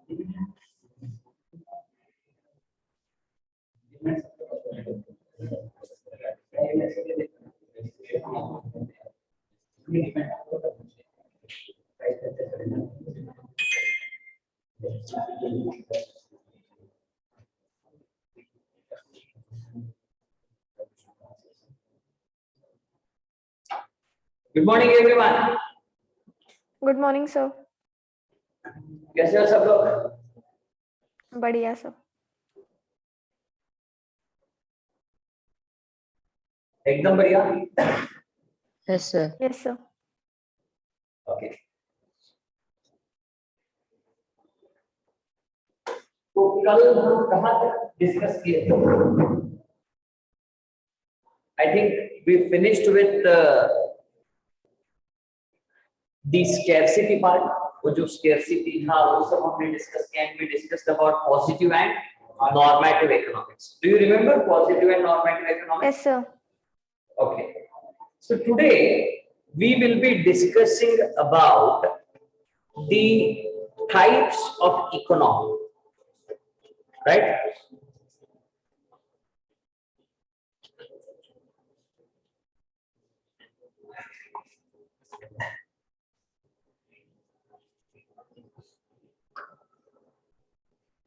Good morning everyone. Good morning sir. कैसे हो सब लोग? बढ़िया सर। एकदम बढ़िया। Yes sir. Yes sir. Okay, तो कल हम कहाँ तक डिस्कस किए थे? I think we finished with the scarcity part. वो जो स्कैरसिटी था वो सब हमने डिस्कस किया and we discussed about positive and normative economics. Do you remember positive and normative economics? Yes sir. Okay, so today we will be discussing about the types of economy, right?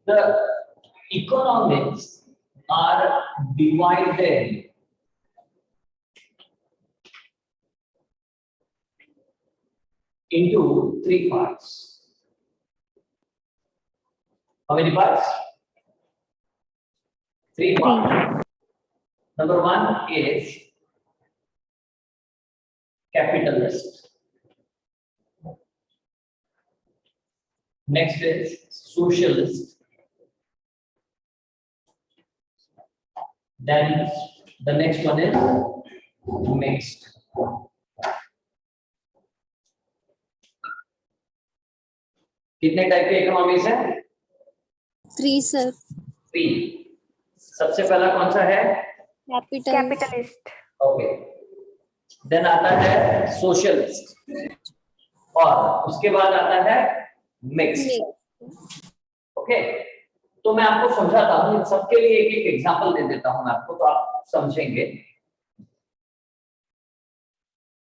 The economics are divided into three parts. How many parts? Three parts. Number one is capitalist. Next is socialist. Then the next one is mixed. कितने type के economies हैं? 3 sir. 3। सबसे पहला कौन सा है? Capitalist. Okay, then आता है सोशलिस्ट और उसके बाद आता है मिक्स्ड। ओके, तो मैं आपको समझाता हूँ, सबके लिए एक एक एग्जांपल दे देता हूँ मैं आपको, तो आप समझेंगे।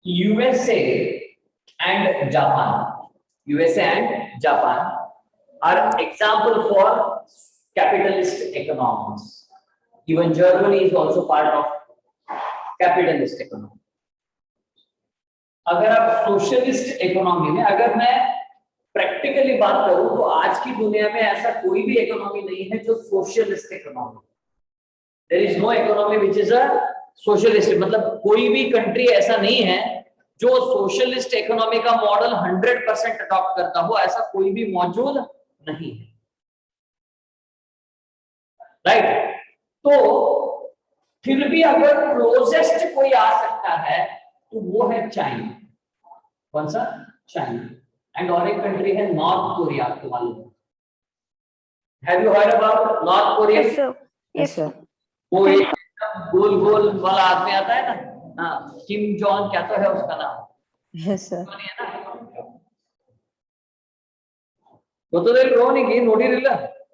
USA and Japan are example for capitalist economies. Even Germany is also part of capitalist economy. अगर आप सोशलिस्ट इकोनॉमी में, अगर मैं प्रैक्टिकली बात करूं तो आज की दुनिया में ऐसा कोई भी इकोनॉमी नहीं है जो socialist economy. There is no economy which is a socialist, मतलब कोई भी कंट्री ऐसा नहीं है जो सोशलिस्ट इकोनॉमी का मॉडल 100% अडॉप्ट करता हो, ऐसा कोई भी मौजूद नहीं है, राइट? तो फिर भी अगर क्लोजेस्ट कोई आ सकता है तो वो है चाइना। कौन सा? चाइना। एंड और एक कंट्री है नॉर्थ कोरिया, आपको मालूम है? Have you heard about north Korea? Yes sir. Yes sir. वो एक गोल गोल वाला आदमी आता है ना, हाँ, किम जॉन क्या तो है उसका नाम? Yes sir. ಗೊತ್ತದಿಲ್ಲ ರೋನಿಗೆ, ನೋಡಿರಿಲ್ಲ?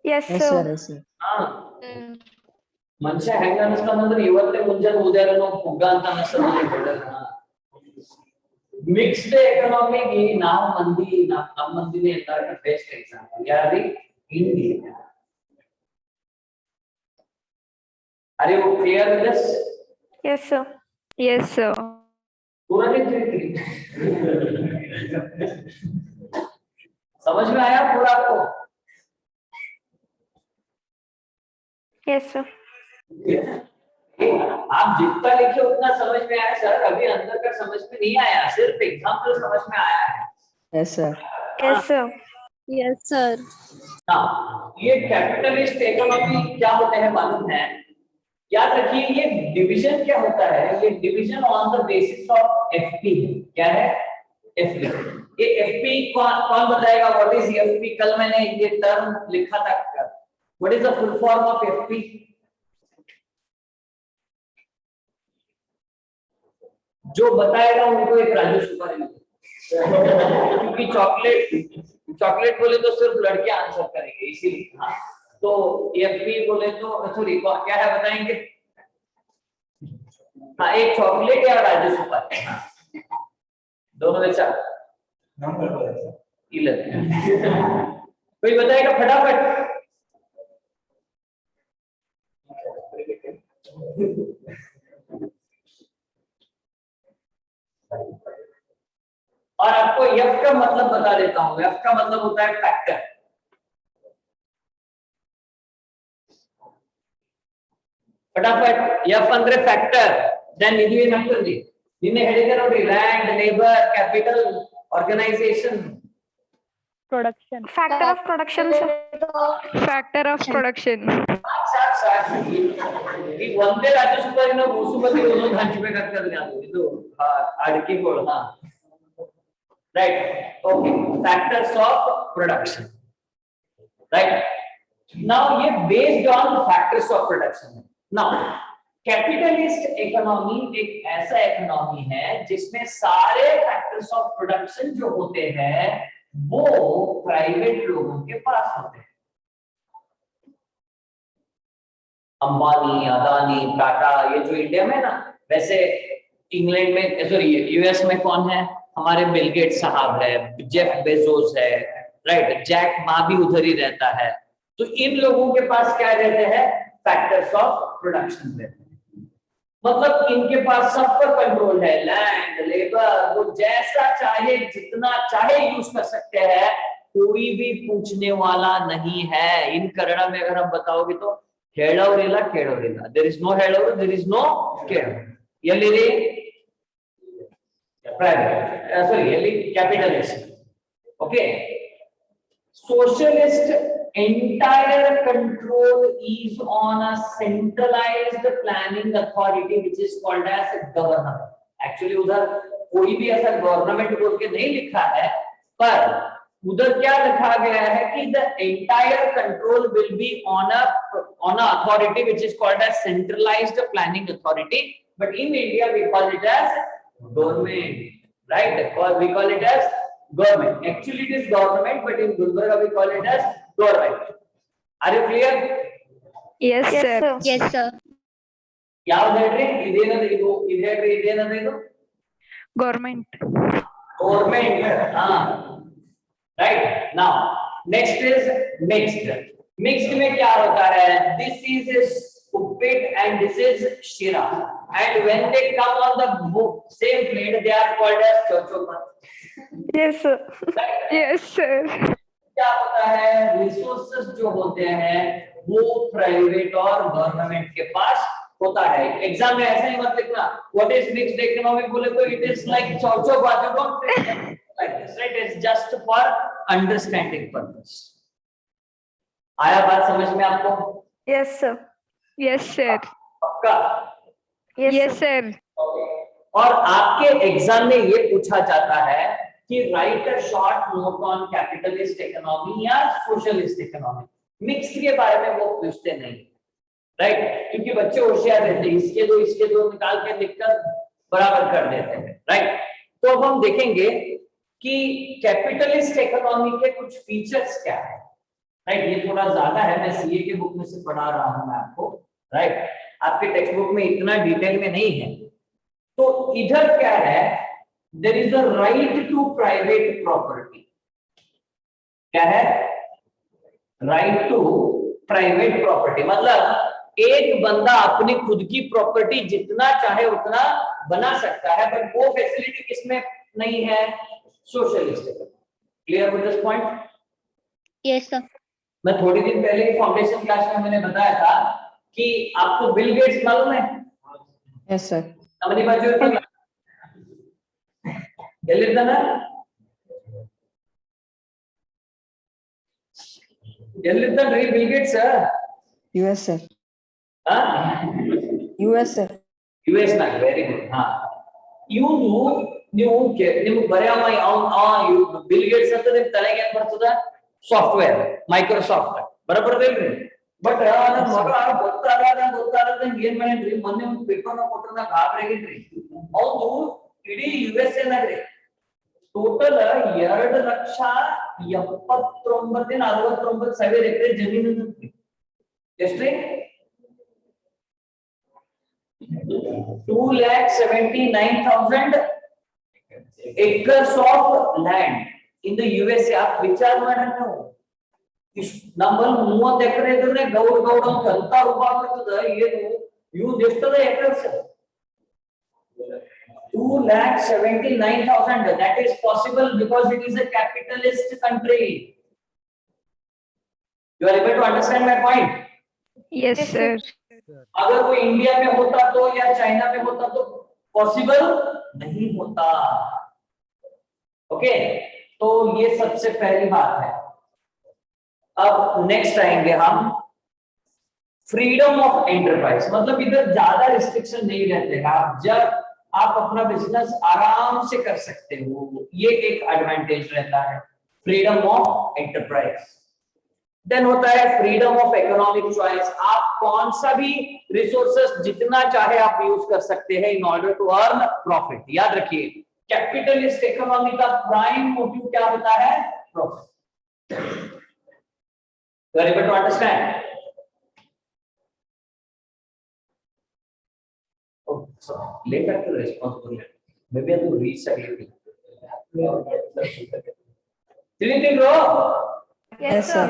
Yes yes sir. Sir. Yes sir. ಹಾ, ಮನುಷ್ಯ ಹೆಂಗ ಅನಿಸ್ತಾನಂದ್ರೆ ಇವತ್ತೇ ಮುಂಜಾನೆ ಓದ್ಯಾರನೋ ಹುಗ್ಗ ಅಂತ ಅನಿಸ್ತದ. ಮಿಕ್ಸ್ಡ್ ಎಕನಾಮಿಗೆ ನಾವು ನಮ್ಮ ಮಂದಿನೇ ಎಲ್ಲಾರ್ಗ ಬೆಸ್ಟ್ ಎಕ್ಸಾಂಪಲ್ ಯಾರ್ರಿ? India. Are you clear with this? Yes sir. Yes sir. पूरा नहीं क्लियर? समझ में आया पूरा आपको? Yes sir. आप जितना लिखे उतना समझ में आया सर, अभी अंदर का समझ में नहीं आया, सिर्फ एग्जाम्पल समझ में आया है। Yes sir. Yes sir. Yes sir. हाँ, ये कैपिटलिस्ट इकोनॉमी क्या होते हैं मालूम है? याद रखिए, ये डिवीजन क्या होता है? ये division on the basis of FP है। क्या है? एफपी। ये एफपी कौन बताएगा? What is FP? कल मैंने ये टर्म लिखा था। What is the full form of FP? जो बताएगा उनको एक राजू सुपारी मिलेगी। क्योंकि चॉकलेट बोले तो सिर्फ लड़के आंसर करेंगे इसीलिए। हाँ, तो एफपी बोले तो सॉरी क्या है बताएंगे? हाँ, एक चॉकलेट या राजू सुपर, दोनों में से 11। कोई बताएगा फटाफट? और आपको एफ का मतलब बता देता हूं। एफ का मतलब होता है फैक्टर। फटाफट एफ अंदर फैक्टर देन ಇದು ಏನಾಗ್ತದೆ ನಿನ್ನೆ ಹೇಳಿದೆ ನೋಡಿ land labour capital organisation Production. Factor of production, sir. Factor of production. ಈಗ ಒಂದೇ ರಾಜ್ಯ ಸುಪಾರಿನ ಮೂಸುಮತಿ ಒಂದೊಂದು ಹಂಚಬೇಕಾಗ್ತದೆ ಅದು ಇದು ಅಡಿಕೆಗಳು ಹಾ right okay factors of production right now ये based on factors of production now capitalist economy एक ऐसा इकोनॉमी है जिसमें सारे फैक्टर्स ऑफ प्रोडक्शन जो होते हैं वो प्राइवेट लोगों के पास होते हैं। अंबानी, अदानी, टाटा, ये जो इंडिया में ना, वैसे इंग्लैंड में सॉरी यूएस में कौन है? हमारे बिल गेट्स साहब है, जेफ बेजोस है, राइट, जैक मा भी उधर ही रहता है। तो इन लोगों के पास क्या रहते हैं? फैक्टर्स ऑफ प्रोडक्शन रहते हैं। मतलब इनके पास सब पर कंट्रोल है, लैंड लेबर, वो जैसा चाहे जितना चाहे यूज कर सकते हैं, कोई भी पूछने वाला नहीं है। इन कन्नड़ में अगर हम बताओगे तो ಹೇಳೋರಿಲ್ಲ ಕೇಳೋರಿಲ್ಲ, देयर इज नो ಹೇಳೋರು, देयर इज नो ಕೇಳೋರು। ಎಲ್ಲಿರಿ ಪ್ರೈವೇಟ್ ಸಾರಿ ಎಲ್ಲಿ capitalist okay socialist entire control is on a centralized planning authority which is called as government। actually उधर कोई भी ऐसा गवर्नमेंट बोल के नहीं लिखा है, पर उधर क्या लिखा गया है कि the entire control will be on a authority which is called as centralized planning authority, but in India we call it as government, right? Or we call it as government, actually it is government, but in Gulbarga we call it as government। are you clear? Yes, sir. Yes, sir. ಯಾವ್ದು ಹೇಳ್ರಿ? ಇದೇನದು ಇದು ಇದು ಹೇಳ್ರಿ, ಇದೇನದು ಇದು Government. government ಹಾ right now next is mixed। mixed में क्या होता है? this is uppit and this is shira, and when they come on the same plate they are called as chochopat। Yes, sir. Yes, sir. क्या होता है? Resources जो होते हैं वो प्राइवेट और गवर्नमेंट के पास होता है। एग्जाम में ऐसा ही मत लिखना व्हाट इज मिक्स्ड इकोनॉमिक बोले तो इट इज लाइक चौचो बाजू don't like this, right? It's just for understanding purpose। आया बात समझ में आपको? Yes, sir. Yes, sir. पक्का? Yes, sir. Okay। और आपके एग्जाम में ये पूछा जाता है कि right a short note on capitalist economy या सोशलिस्ट इकोनॉमी। मिक्स्ड के बारे में वो पूछते नहीं, राइट? क्योंकि बच्चे होशियार रहते हैं, इसके दो निकाल के लिखकर बराबर कर देते हैं, राइट? तो अब हम देखेंगे कि कैपिटलिस्ट इकोनॉमी के कुछ फीचर्स क्या है, राइट? ये थोड़ा ज्यादा है, मैं सीए के बुक में से पढ़ा रहा हूं मैं आपको, राइट? आपके टेक्स्ट बुक में इतना डिटेल में नहीं है। तो इधर क्या है? There is a right to private property. क्या है? राइट टू प्राइवेट प्रॉपर्टी मतलब एक बंदा अपनी खुद की प्रॉपर्टी जितना चाहे उतना बना सकता है, बट वो फैसिलिटी किसमें नहीं है? Socialist. Clear with this point? Yes, sir. मैं थोड़ी दिन पहले ही फाउंडेशन क्लास में मैंने बताया था कि आपको बिल गेट्स मालूम है? Yes, sir. नमनी बाजू ಎಲ್ಲಿರ್ತಾನೆ? ಎಲ್ಲಿರ್ತಾನ್ರಿ ಬಿಲ್ ಗೇಟ್ಸ್? US, sir. ಹಾ US, sir. ಯುಎಸ್ ನಾಗ ವೆರಿ ಗುಡ್ ಹಾ ಇವನು ನಿಮ್ಗೆ ಬರೆಯವ ಬಿಲ್ ಗೇಟ್ಸ್ ಅಂತ ನಿಮ್ ತಲೆಗೆ ಏನ್ ಬರ್ತದ? Software, Microsoft ಬರಬರ್ದಿಲ್ರಿ? ಬಟ್ ನನ್ನ ಮಗ ಗೊತ್ತಾಗದಂಗ ಏನ್ ಮಾಡೇನ್ರಿ? ಮೊನ್ನೆ ಒಂದು ಪೇಪರ್ ನ ಕೊಟ್ಟರೆ ನಾ ಗಾಬರಿ ಆಗಿನ್ರಿ। ಅವ್ನು ಇಡೀ ಯುಎಸ್ ನಾಗ್ರಿ ಟೋಟಲ್ 2,79,49,000 ಎಕರೆ ಜಮೀನು ಎಷ್ಟ್ರಿ 2,79,000 acres of land in the USA. आप विचार ಮಾಡ್ರಿ ನೀವು ನಮ್ಮಲ್ಲಿ 30 ಎಕರೆ ಇದ್ರೆ ಗೌಡ್ ಅಂತ ರೂಪ ಆಗ್ತದ ಏನು ಇವು ಎಷ್ಟದ ಎಕರೆಸ್ 2,79,000. That is possible because it is a capitalist country. You are able to understand my point? Yes, sir. अगर वो इंडिया में होता तो या चाइना में होता तो पॉसिबल नहीं होता. ओके, तो ये सबसे पहली बात है. अब नेक्स्ट आएंगे हम फ्रीडम ऑफ एंटरप्राइज. मतलब इधर ज्यादा रिस्ट्रिक्शन नहीं रहते हैं. आप अपना बिजनेस आराम से कर सकते हो. ये एक एडवांटेज रहता है फ्रीडम ऑफ एंटरप्राइज. देन होता है फ्रीडम ऑफ इकोनॉमिक चॉइस. आप कौन सा भी रिसोर्सेस जितना चाहे आप यूज कर सकते हैं in order to earn profit. याद रखिए कैपिटलिस्ट इकोनॉमी का प्राइम मोटिव क्या होता है? Profit. You are able to understand? Oh, sorry. Later to responsible. Maybe I will recycle it. Anything wrong? Yes, sir.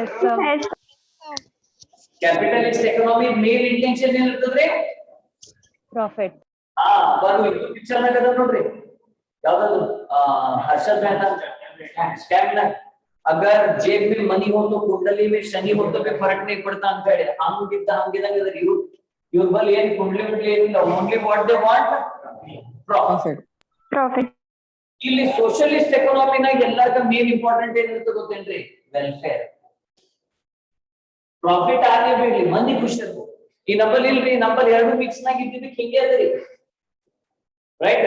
Capitalist economy main intention ಏನಿರ್ತದ್ರಿ? Profit. ಬಂದು ಇದು picture ನಾಗ ಅದ ನೋಡ್ರಿ ಯಾವ್ದು हर्षद मेहता स्कैम ना. अगर जेब में मनी हो तो कुंडली में शनि हो तो भी फर्क नहीं पड़ता ಅಂತ ಹೇಳಿ ಹಂಗಿದ್ದಂಗೆ ಇವ್ರ ಬಲ್ಲಿ ಏನ್ ಕುಂಡಲಿ ಮುಟ್ಲಿ ಏನಿಲ್ಲ. Only what they want profit. ಇಲ್ಲಿ ಸೋಷಿಯಲಿಸ್ಟ್ ಎಕಾನಮಿನಾಗ ಎಲ್ಲಾರ್ಗ ಮೇನ್ ಇಂಪಾರ್ಟೆಂಟ್ ಏನಿರುತ್ತೆ ಗೊತ್ತೇನ್ರಿ? ವೆಲ್ಫೇರ್. ಪ್ರಾಫಿಟ್ ಆಗಲಿ ಬಿಡ್ಲಿ ಮಂದಿ ಖುಷಿ ಇರ್ಬೇಕು. ಈ ನಂಬಲ್ಲಿ ಇಲ್ರಿ ನಂಬಲ್ಲಿ ಎರಡು ಮಿಕ್ಸ್ ನಾಗ ಇದ್ದಿದ್ದಕ್ಕೆ ಹಿಂಗೆ ಅದರಿ राइट.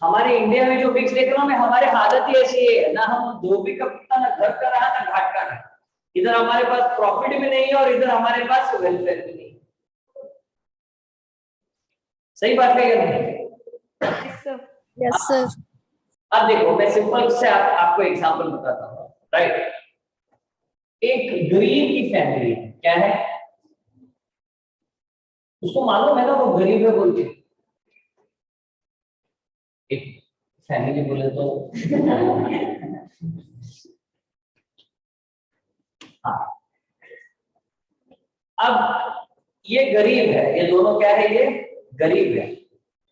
हमारे इंडिया में जो मिक्स्ड इकोनॉमी हमारी हालत ही ऐसी है ना. हम धोबी का कुत्ता ना घर का रहा ना घाट का रहा. इधर हमारे पास प्रॉफिट भी नहीं है और इधर हमारे पास वेलफेयर भी नहीं. सही बात है या नहीं? Yes, sir. अब देखो मैं सिंपल से आपको एग्जांपल बताता हूँ. राइट. एक गरीब की फैमिली क्या है उसको मालूम है ना वो गरीब है बोल के. एक फैमिली बोले तो हाँ. अब ये गरीब है. ये दोनों क्या है? ये गरीब है.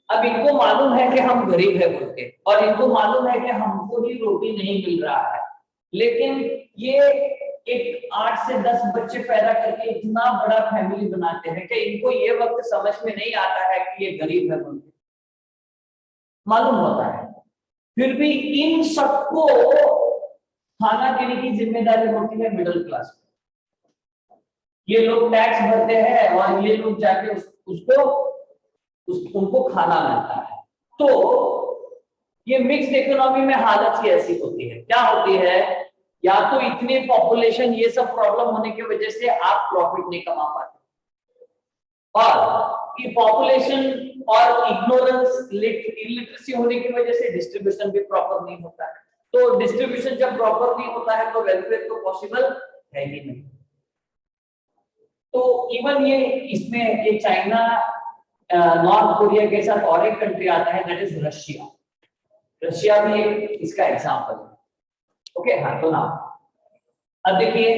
अब इनको मालूम है कि हम गरीब है बोल के और इनको मालूम है कि हमको ही रोटी नहीं मिल रहा है. लेकिन ये एक 8 से 10 बच्चे पैदा करके इतना बड़ा फैमिली बनाते हैं कि इनको ये वक्त समझ में नहीं आता है कि ये गरीब है बोल के. मालूम होता है फिर भी इन सबको खाना देने की जिम्मेदारी होती है मिडिल क्लास. ये लोग टैक्स भरते हैं और ये लोग जाके उनको खाना मिलता है. तो ये मिक्स्ड इकोनॉमी में हालत ही ऐसी होती है. क्या होती है? या तो इतनी पॉपुलेशन ये सब प्रॉब्लम होने की वजह से आप प्रॉफिट नहीं कमा पाते और ये पॉपुलेशन और इग्नोरेंस इलिटरेसी होने की वजह से डिस्ट्रीब्यूशन भी प्रॉपर नहीं होता है. तो डिस्ट्रीब्यूशन जब प्रॉपर नहीं होता है तो वेलफेयर तो पॉसिबल है ही नहीं. तो इवन ये इसमें ये चाइना नॉर्थ कोरिया के साथ और एक कंट्री आता है दैट इज रशिया. रशिया भी इसका एग्जांपल है. ओके हाँ. तो ना अब देखिए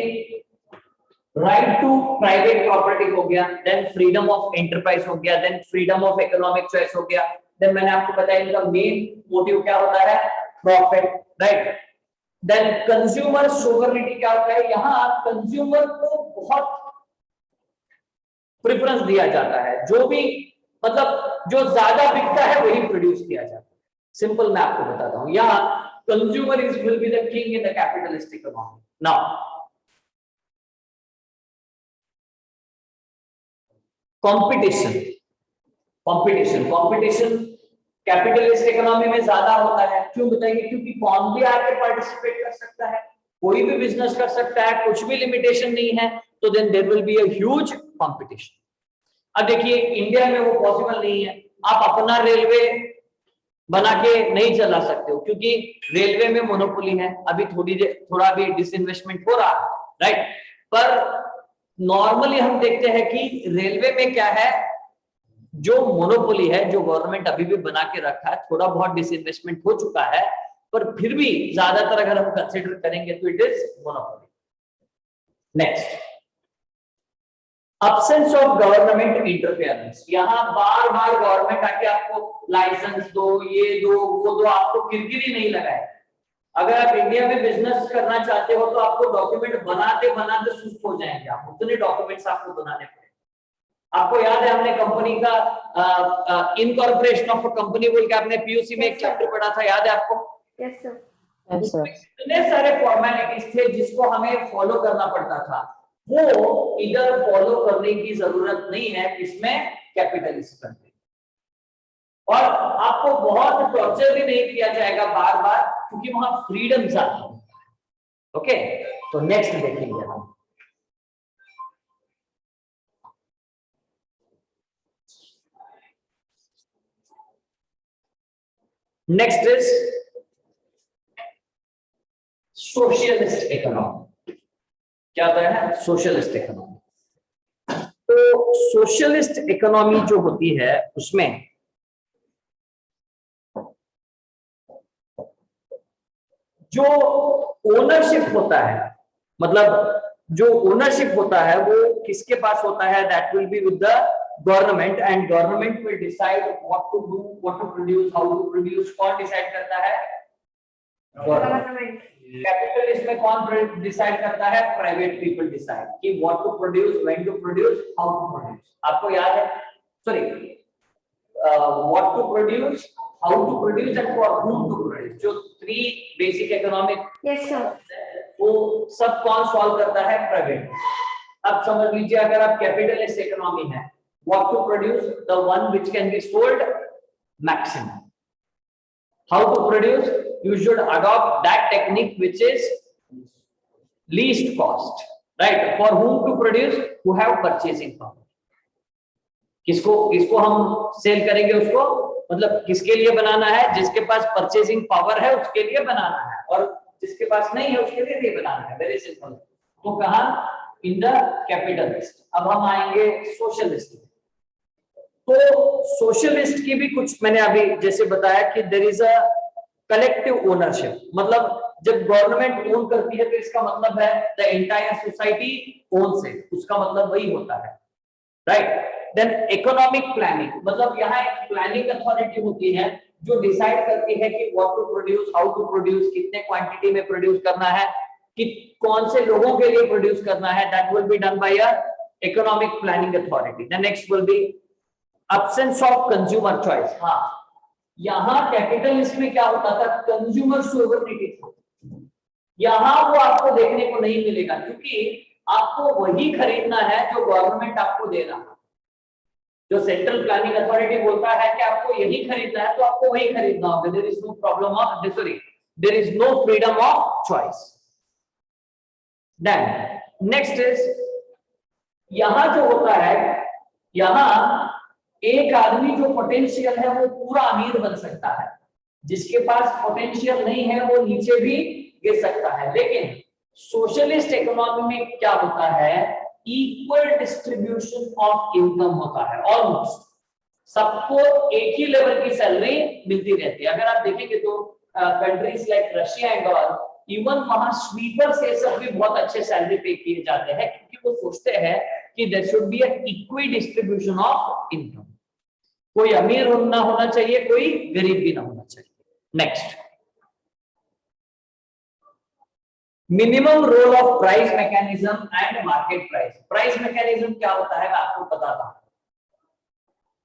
राइट टू प्राइवेट प्रॉपर्टी हो गया, देन फ्रीडम ऑफ एंटरप्राइज हो गया, then freedom of economic choice हो गया. देन मैंने आपको बताया इनका मेन मोटिव क्या होता है? Profit. Right. Then consumer sovereignty क्या होता है? यहाँ कंज्यूमर को बहुत प्रेफरेंस दिया जाता है. जो भी मतलब जो ज्यादा बिकता है वही प्रोड्यूस किया जाता है. सिंपल मैं आपको बताता हूँ. यहाँ consumer will be the king in the capitalist economy. Now competition capitalist economy में ज्यादा होता है. क्यों बताइए? क्योंकि कौन भी आके पार्टिसिपेट कर सकता है, कोई भी बिजनेस कर सकता है, कुछ भी लिमिटेशन नहीं है. तो then there will be a huge competition. अब देखिए इंडिया में वो पॉसिबल नहीं है. आप अपना रेलवे बना के नहीं चला सकते हो, क्योंकि रेलवे में मोनोपोली है, अभी थोड़ा भी डिसइन्वेस्टमेंट हो रहा है, राइट। पर नॉर्मली हम देखते हैं कि रेलवे में क्या है, जो मोनोपोली है, जो गवर्नमेंट अभी भी बना के रखा है, थोड़ा बहुत डिसइन्वेस्टमेंट हो चुका है, पर फिर भी ज्यादातर अगर हम कंसिडर करेंगे तो it is monopoly. Next, absence of government interference. यहाँ बार बार गवर्नमेंट आके आपको लाइसेंस दो, ये दो, वो दो, आपको किरकिरी नहीं लगाए। अगर आप इंडिया में बिजनेस करना चाहते हो तो आपको डॉक्यूमेंट बनाते बनाते सुस्त हो जाएंगे, आप उतने डॉक्यूमेंट्स आपको बनाने पड़ेंगे। आपको याद है हमने कंपनी का इनकॉर्पोरेशन ऑफ अ कंपनी बोल के आपने पीयूसी में एक चैप्टर पढ़ा था, याद है आपको? Yes sir. Yes, sir. इतने सारे फॉर्मेलिटीज थे जिसको हमें फॉलो करना पड़ता था, वो इधर फॉलो करने की जरूरत नहीं है इसमें कैपिटलिस्ट कंट्री। और आपको बहुत टॉर्चर भी नहीं किया जाएगा बार बार, क्योंकि वहां फ्रीडम ज्यादा है। ओके, तो नेक्स्ट देखेंगे हम। Next is socialist economy. क्या होता है सोशलिस्ट इकोनॉमी? तो सोशलिस्ट इकोनॉमी जो होती है उसमें जो ओनरशिप होता है, मतलब जो ओनरशिप होता है वो किसके पास होता है? That will be with the government, and government will decide what to do, what to produce, how to produce. कौन डिसाइड करता है? गवर्नमेंट। कैपिटलिस्ट में कौन डिसाइड करता है? प्राइवेट पीपल डिसाइड कि what to produce, when to produce, how to produce. आपको याद है? Sorry, what to produce, how to produce and for whom to produce. जो 3 बेसिक इकोनॉमिक, यस सर, वो सब कौन सॉल्व करता है? प्राइवेट। अब समझ लीजिए अगर आप कैपिटलिस्ट इकोनॉमी है, what to produce, the one which can be sold maximum. How to produce, you should adopt that technique which is least cost, right? For whom to produce? Who have purchasing power. किसको हम cell करेंगे उसको, मतलब किसके लिए बनाना है? जिसके पास purchasing power है उसके लिए बनाना है, और जिसके पास नहीं है उसके लिए नहीं बनाना है। Very simple. तो कहा इन द कैपिटलिस्ट। अब हम आएंगे सोशलिस्ट। तो सोशलिस्ट की भी कुछ मैंने अभी जैसे बताया कि there is a collective ownership, मतलब जब गवर्नमेंट ओन करती है तो इसका मतलब है the entire society owns it, उसका मतलब वही होता है, राइट। देन इकोनॉमिक प्लानिंग, मतलब यहाँ एक प्लानिंग अथॉरिटी होती है जो डिसाइड करती है कि what to produce, how to produce, कितने क्वांटिटी में प्रोड्यूस करना है, कि कौन से लोगों के लिए प्रोड्यूस करना है। That will be done by a economic planning authority. The next will be absence of consumer choice। हाँ, यहाँ कैपिटलिस्ट में क्या होता था? कंज्यूमर सोवरेनिटी था। यहाँ वो आपको देखने को नहीं मिलेगा, क्योंकि आपको वही खरीदना है जो गवर्नमेंट आपको दे रहा है। जो सेंट्रल प्लानिंग अथॉरिटी बोलता है कि आपको यही खरीदना है तो आपको वही खरीदना होगा। There is no problem of, sorry, there is no freedom of choice. Then next is, यहां जो होता है, यहां एक आदमी जो पोटेंशियल है वो पूरा अमीर बन सकता है, जिसके पास पोटेंशियल नहीं है वो नीचे भी गिर सकता है। लेकिन सोशलिस्ट इकोनॉमी में क्या होता है? इक्वल डिस्ट्रीब्यूशन ऑफ इनकम होता है। ऑलमोस्ट सबको एक ही लेवल की सैलरी मिलती रहती है। अगर आप देखेंगे तो countries like Russia and all, even वहां स्वीपर्स ये सब भी बहुत अच्छे सैलरी पे किए जाते हैं, क्योंकि वो सोचते हैं कि there should be an equal distribution of income. कोई अमीर ना होना चाहिए, कोई गरीब भी ना होना चाहिए। Next, minimum role of price mechanism and market price. Price mechanism क्या होता है मैं आपको बताता हूं।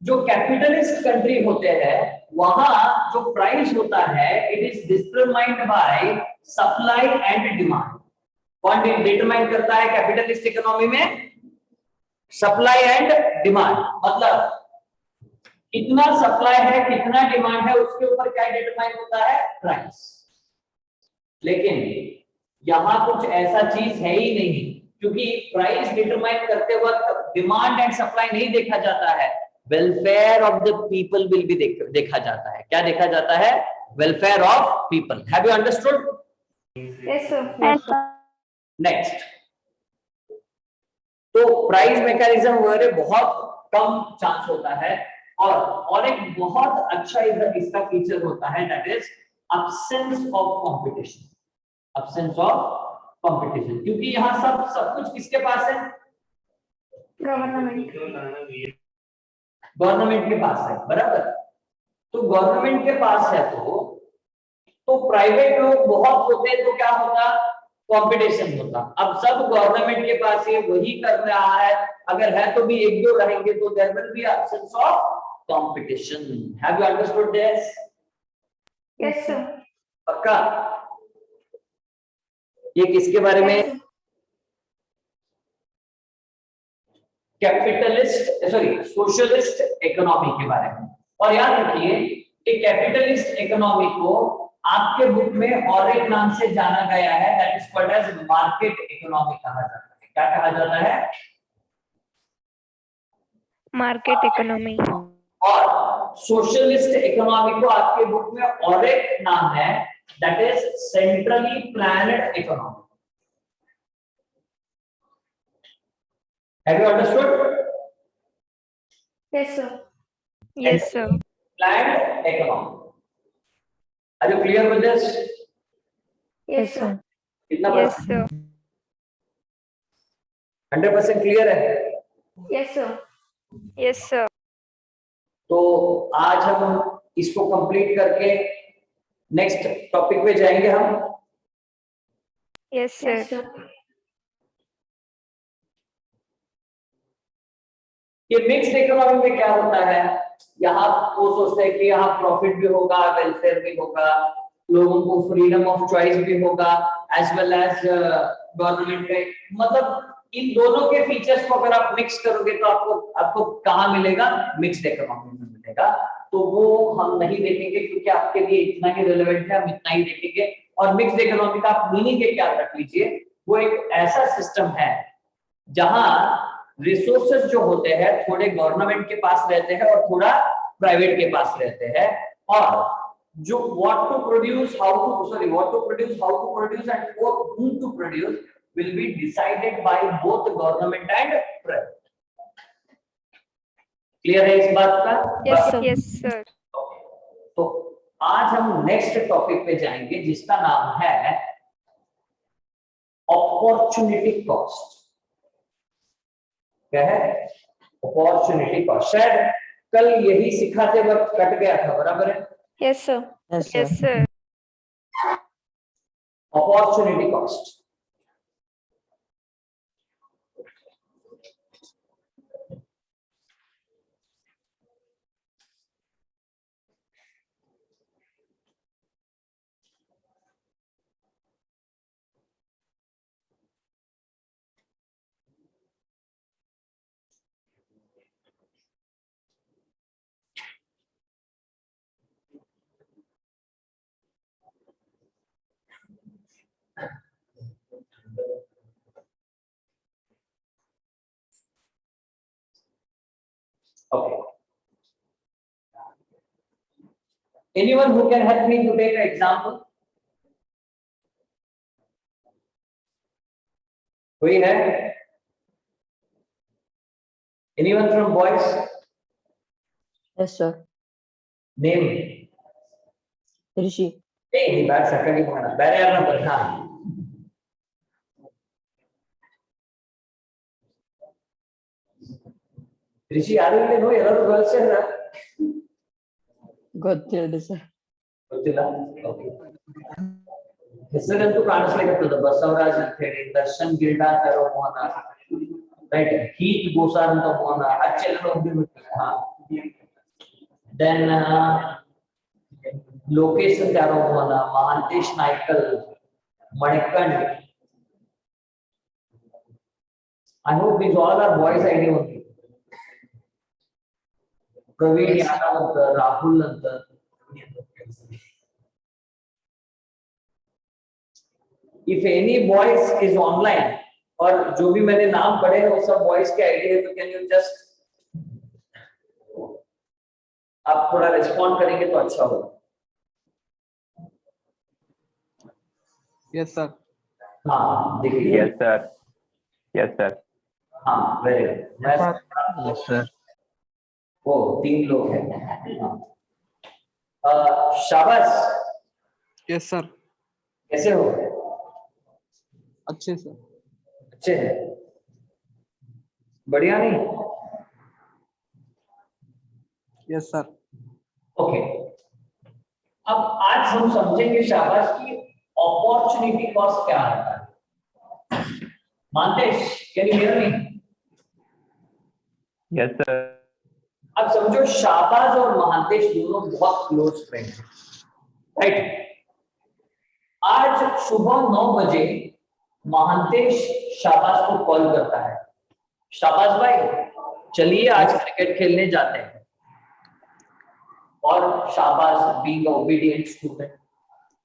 जो कैपिटलिस्ट कंट्री होते हैं वहां जो प्राइस होता है it is determined by supply and demand. कौन डिटरमाइन करता है कैपिटलिस्ट इकोनॉमी में? Supply and demand. मतलब कितना सप्लाई है, कितना डिमांड है, उसके ऊपर क्या डिटरमाइन होता है? प्राइस। लेकिन यहां कुछ ऐसा चीज है ही नहीं, क्योंकि प्राइस डिटरमाइन करते वक्त डिमांड एंड सप्लाई नहीं देखा जाता है, welfare of the people will be देखा जाता है। क्या देखा जाता है? Welfare of people. Have you understood? Yes, sir. Next, तो प्राइस मैकेनिज्म वगैरह बहुत कम चांस होता है, और एक बहुत अच्छा इधर इसका फीचर होता है, that is absence of competition. absence of competition, क्योंकि यहाँ सब कुछ किसके पास है? Government. गवर्नमेंट के पास है, बराबर। तो गवर्नमेंट के पास है तो प्राइवेट लोग बहुत होते हैं, तो क्या होता? कंपटीशन होता। अब सब गवर्नमेंट के पास ये वही कर रहा है, अगर है तो भी एक दो रहेंगे, तो there will be absence of competition. Have you understood this? Yes, sir. पक्का? ये किसके बारे में? Yes, sir. Capitalist sorry socialist economy के बारे में। और याद रखिए कि कैपिटलिस्ट इकोनॉमी को आपके बुक में और एक नाम से जाना गया है, that is called as market economy कहा जाता है। क्या कहा जाता है? Market economy. और सोशलिस्ट इकोनॉमी को आपके बुक में और एक नाम है, that is centrally planned economy. Have you understood? Yes, sir. Yes, sir. Planned economy. Are you clear with this? Yes, sir. कितना Yes, sir. 100% क्लियर है? Yes, sir. Yes, sir. तो आज हम इसको कंप्लीट करके नेक्स्ट टॉपिक पे जाएंगे हम। Yes, sir. Yes, sir. ये मिक्स्ड इकोनॉमी में क्या होता है? यहाँ वो सोचते हैं कि यहाँ प्रॉफिट भी होगा, वेलफेयर भी होगा, लोगों को फ्रीडम ऑफ चॉइस भी होगा, एज वेल एज गवर्नमेंट के, मतलब इन दोनों के फीचर्स को अगर आप मिक्स करोगे तो आपको कहाँ मिलेगा? मिक्स्ड इकोनॉमी में मिलेगा। तो वो हम नहीं देखेंगे, क्योंकि आपके लिए इतना ही रिलेवेंट है, हम इतना ही देखेंगे। और मिक्स्ड इकोनॉमी का आप मीनिंग के क्या रख लीजिए, वो एक ऐसा सिस्टम है जहां रिसोर्सेज जो होते हैं थोड़े गवर्नमेंट के पास रहते हैं और थोड़ा प्राइवेट के पास रहते हैं, और जो what to produce how to produce and for whom to produce will be decided by both government and private. Clear है इस बात का? Yes, sir. Yes, sir. तो आज हम नेक्स्ट टॉपिक पे जाएंगे, जिसका नाम है अपॉर्चुनिटी कॉस्ट। क्या है? Opportunity cost. शायद कल यही सिखाते वक्त कट गया था, बराबर है? Yes, sir. Yes, sir. Yes, sir. Opportunity cost. Okay. Anyone who can help me to take an example? कोई है? Anyone from boys? Yes, sir. Name? Rishi. Hey, back second mana. Barrier number ha. Rishi, are you know yellow girls है? ಗೊತ್ತಿಲ್ಲ sir. ಗೊತ್ತಿಲ್ಲ? Okay. ಹೆಸರಂತೂ ಕಾಣಿಸ್ಲಿಕ್ಕೆ Basavaraj ಅಂತ ಹೇಳಿ, ದರ್ಶನ್ ಗಿಲ್ಡಾ ತರೋ ಮೋಹನ, right? Heath ಗೋಸಾರ್ ಅಂತ ಮೋಹನ, ಅಚ್ಚೆಲ್ಲ ಹೋಗ್ಬಿಟ್ಟು ಹಾ. Then Lokesh त्यारो Mohana, Mahantesh नायकल, मणिकंड. I hope these all are boys ID only. Praveen Yadav ಅಂತ, राहुल ಅಂತ. If any boys is online और जो भी मैंने नाम पढ़े हैं वो सब बॉयज के आईडी है, तो कैन यू जस्ट आप थोड़ा रिस्पॉन्ड करेंगे तो अच्छा होगा। Yes sir. हाँ देखिए। Yes sir, yes sir. हाँ वेरी गुड। Yes sir. वो 3 लोग हैं। हाँ। शाबाश। Yes sir. कैसे हो? अच्छे सर। अच्छे हैं? बढ़िया नहीं? Yes sir. ओके। अब आज हम समझेंगे शाबाश की अपॉर्चुनिटी कॉस्ट क्या आता है। Mantesh, can you hear me? Yes sir. अब समझो शाबाश और महांतेश दोनों बहुत क्लोज फ्रेंड हैं, राइट? आज सुबह 9 बजे महांतेश शाबाश को कॉल करता है, शाबाश भाई चलिए आज क्रिकेट खेलने जाते हैं। और शाबाश बीइंग ओबीडिएंट स्टूडेंट,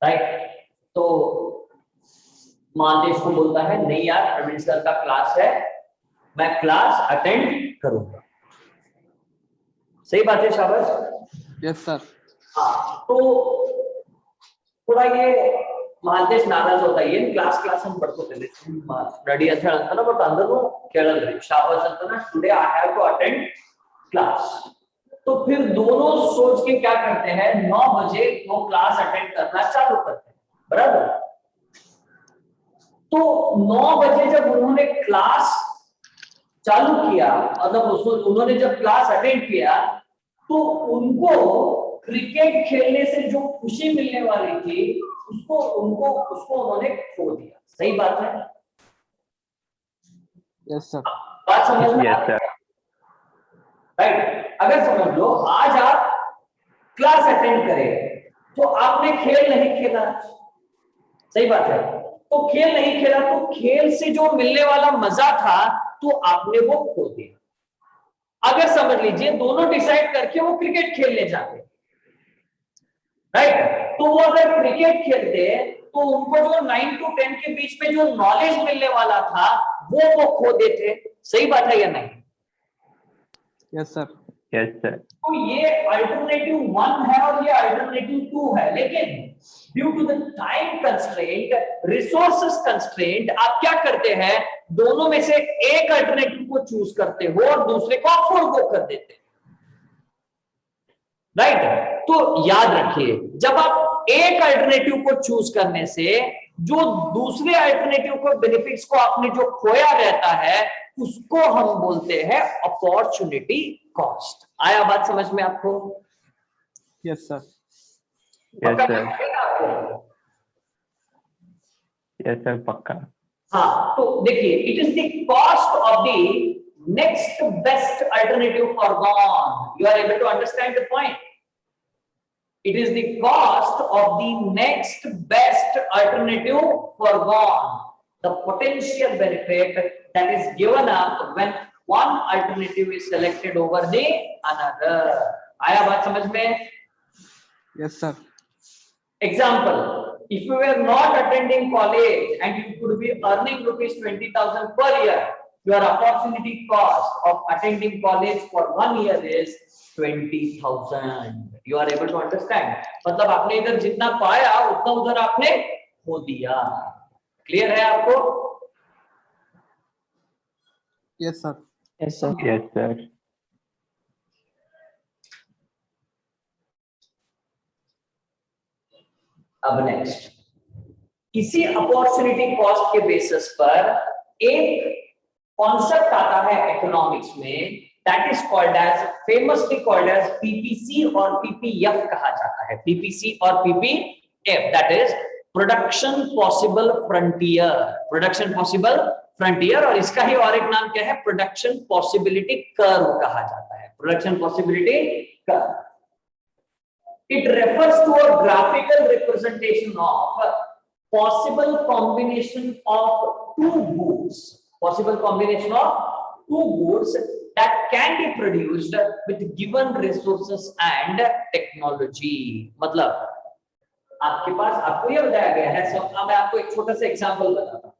राइट, तो महांतेश को बोलता है नहीं यार प्रवीण सर का क्लास है, मैं क्लास अटेंड करूंगा। सही बात है शाबाश? Yes sir. हाँ, तो थोड़ा ये महांतेश नाराज होता है, क्लास हम ಪಡ್ಕೋತೇವೆ ರೆಡಿ ಅಂತ ಹೇಳ್ತಾನ, ಬಟ್ ಅಂದ್ರೂ ಕೇಳಲ್ರಿ ಶಾಬಾಷ್ ಅಂತಾನ, today I have to attend class. तो फिर दोनों सोच के क्या करते हैं, 9 बजे वो क्लास अटेंड करना चालू करते हैं, बराबर? तो 9 बजे जब उन्होंने क्लास चालू किया, मतलब उन्होंने जब क्लास अटेंड किया, तो उनको क्रिकेट खेलने से जो खुशी मिलने वाली थी उसको उन्होंने खो दिया। सही बात है? Yes sir. बात समझ में? Yes sir. राइट। अगर समझ लो आज आप क्लास अटेंड करें तो आपने खेल नहीं खेला, सही बात है, तो खेल नहीं खेला तो खेल से जो मिलने वाला मजा था तो आपने वो खो दिया। अगर समझ लीजिए दोनों डिसाइड करके वो क्रिकेट खेलने जाते, राइट, तो वो अगर क्रिकेट खेलते तो उनको जो 9 to 10 के बीच में जो नॉलेज मिलने वाला था वो खो देते। सही बात है या नहीं? Yes sir. Yes sir. तो ये अल्टरनेटिव 1 है और ये अल्टरनेटिव 2 है, लेकिन due to the time constraint, resources constraint, आप क्या करते हैं, दोनों में से एक अल्टरनेटिव को चूज करते हो और दूसरे को आप फोरगो कर देते हैं, राइट? तो याद रखिए जब आप एक अल्टरनेटिव को चूज करने से जो दूसरे अल्टरनेटिव को बेनिफिट्स को आपने जो खोया रहता है उसको हम बोलते हैं अपॉर्चुनिटी कॉस्ट। आया बात समझ में आपको? Yes sir. Yes sir. Yes sir, पक्का। हाँ, तो देखिए it is the cost of the next best alternative forgone. You are able to understand the point? It is the cost of the next best alternative forgone, the potential benefit that is given up when one alternative is selected over the another. आया बात समझ में? Yes sir. Example, if you were not attending college and you could be earning rupees 20,000 per year, your opportunity cost of attending college for 1 year is 20,000. You are able to understand? मतलब आपने इधर जितना पाया उतना उधर आपने खो दिया। क्लियर है आपको? Yes sir. Yes, sir. Yes sir. अब नेक्स्ट, किसी अपॉर्चुनिटी कॉस्ट के बेसिस पर एक कॉन्सेप्ट आता है इकोनॉमिक्स में, that is called as, famously called as PPC और पीपीएफ कहा जाता है। पीपीसी और PPF, that is production possible frontier. Production possible frontier, और इसका ही और एक नाम क्या है, प्रोडक्शन पॉसिबिलिटी कर्व कहा जाता है। Production possibility curve, it refers to a graphical representation of possible combination of two goods, possible combination of two goods that can be produced with given resources and technology। मतलब आपके पास, आपको ये बताया गया है, मैं आपको एक छोटा सा एग्जांपल बताता हूं,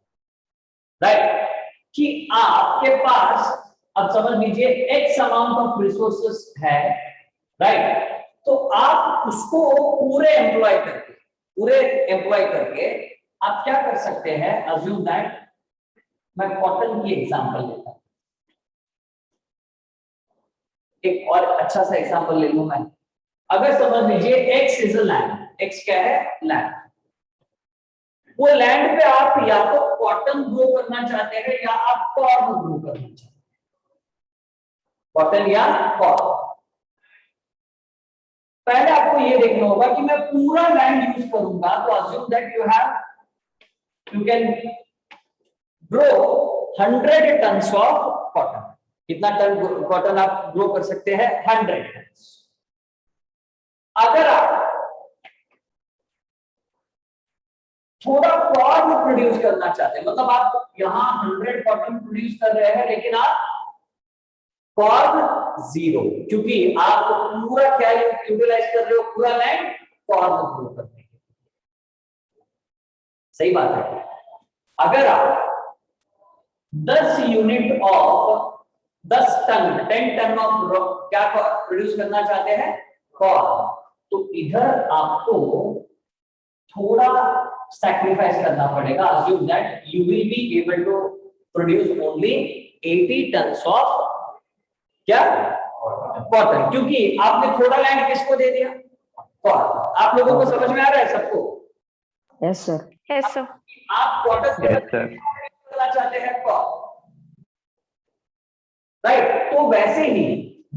राइट, कि आपके पास अब समझ लीजिए x अमाउंट ऑफ रिसोर्सेस है राइट। तो आप उसको पूरे एम्प्लॉय करके आप क्या कर सकते हैं, अज्यूम दैट मैं कॉटन की एग्जांपल लेता हूं, एक और अच्छा सा एग्जांपल ले लूं मैं। अगर समझ लीजिए x is a land, x क्या है, लैंड। वो लैंड पे आप या तो कॉटन ग्रो करना चाहते हैं या आप कॉर्न ग्रो करना चाहते हैं, कॉटन या कॉर्न। पहले आपको ये देखना होगा कि मैं पूरा लैंड यूज करूंगा, तो assume that you can grow 100 tons of cotton. कितना टन कॉटन आप ग्रो कर सकते हैं, 100 टन्स। अगर आप थोड़ा कॉर्न प्रोड्यूस करना चाहते हैं, मतलब आप यहां 100 कॉटन प्रोड्यूस कर रहे हैं लेकिन आप कॉर्न 0, क्योंकि आप पूरा क्या यूटिलाइज कर रहे हो, पूरा लैंड कॉर्न ग्रो करने के लिए। सही बात है। अगर आप 10 यूनिट ऑफ 10 टन ऑफ क्या प्रोड्यूस करना चाहते हैं, कॉर्न, तो इधर आपको थोड़ा सैक्रिफाइस करना पड़ेगा। Assume that you will be able to produce only 80 tons of क्या, कॉटन, क्योंकि आपने थोड़ा लैंड किसको दे दिया, कॉटन। आप लोगों को समझ में आ रहा है सबको? Yes sir. Yes, sir. आप कॉटन Yes, sir. करना चाहते हैं कॉटन, राइट। तो वैसे ही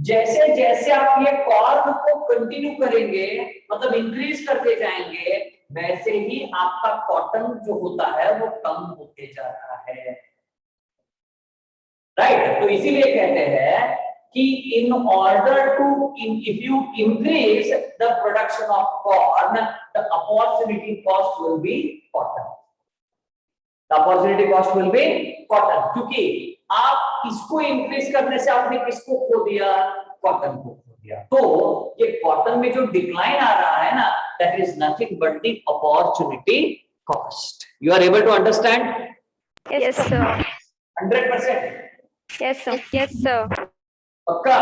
जैसे जैसे आप ये कॉर्न को कंटिन्यू करेंगे, मतलब इंक्रीज करते जाएंगे, वैसे ही आपका कॉटन जो होता है वो कम होते जा रहा है, राइट। तो इसीलिए कहते हैं कि in order to if you increase the production of corn, the opportunity cost will be cotton. The opportunity cost will be cotton, क्योंकि आप इसको इंक्रीज करने से आपने किसको खो दिया, कॉटन को खो दिया। तो ये कॉटन में जो डिक्लाइन आ रहा है ना, that is nothing but the opportunity cost. You are able to understand? Yes, sir. 100%? Yes, sir. Yes, sir. पक्का?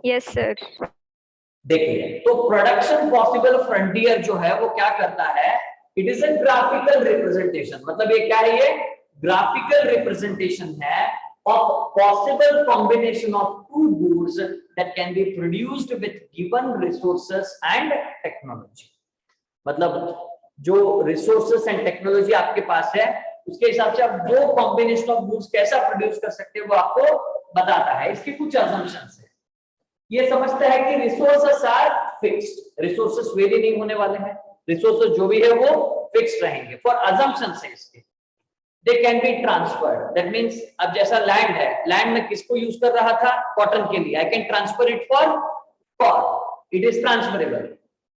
Yes, sir. देखिए, तो प्रोडक्शन पॉसिबल फ्रंटियर जो है वो क्या करता है, it is a graphical representation. मतलब ये क्या है, ये ग्राफिकल रिप्रेजेंटेशन है of possible combination of two goods that can be produced with given resources and technology. मतलब जो रिसोर्सेस एंड टेक्नोलॉजी आपके पास है, उसके हिसाब से आप दो कॉम्बिनेशन ऑफ गुड्स कैसा प्रोड्यूस कर सकते हैं वो आपको बताता है। इसकी कुछ अजम्पशंस है। ये समझता है कि resources are fixed, resources vary नहीं होने वाले हैं, रिसोर्सेस जो भी है वो फिक्स्ड रहेंगे। फॉर अजम्पशंस है इसके, they can be transferred. That means अब जैसा लैंड है, लैंड में किसको यूज कर रहा था, कॉटन के लिए, I can transfer it for corn, it is transferable.